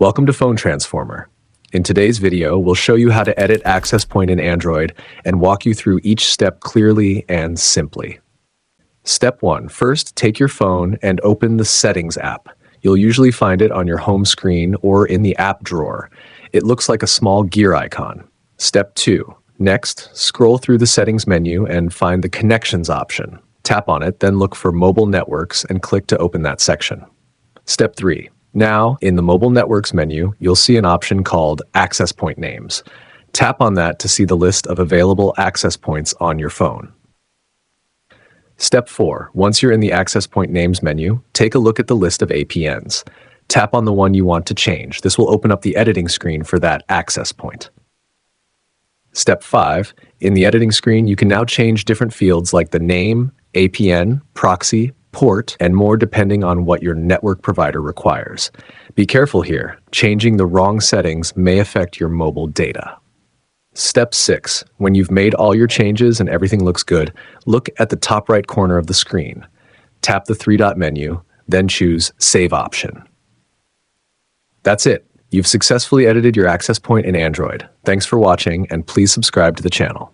Welcome to Phone Transformer. In today's video, we'll show you how to edit access point in Android and walk you through each step clearly and simply. Step 1. First, take your phone and open the Settings app. You'll usually find it on your home screen or in the app drawer. It looks like a small gear icon. Step 2. Next, scroll through the Settings menu and find the Connections option. Tap on it, then look for Mobile Networks and click to open that section. Step 3. Now, in the Mobile Networks menu, you'll see an option called Access Point Names. Tap on that to see the list of available access points on your phone. Step 4. Once you're in the Access Point Names menu, take a look at the list of APNs. Tap on the one you want to change. This will open up the editing screen for that access point. Step 5. In the editing screen, you can now change different fields like the name, APN, proxy, port, and more depending on what your network provider requires. Be careful here. Changing the wrong settings may affect your mobile data. Step 6. When you've made all your changes and everything looks good, look at the top right corner of the screen. Tap the three-dot menu, then choose Save option. That's it. You've successfully edited your access point in Android. Thanks for watching, and please subscribe to the channel.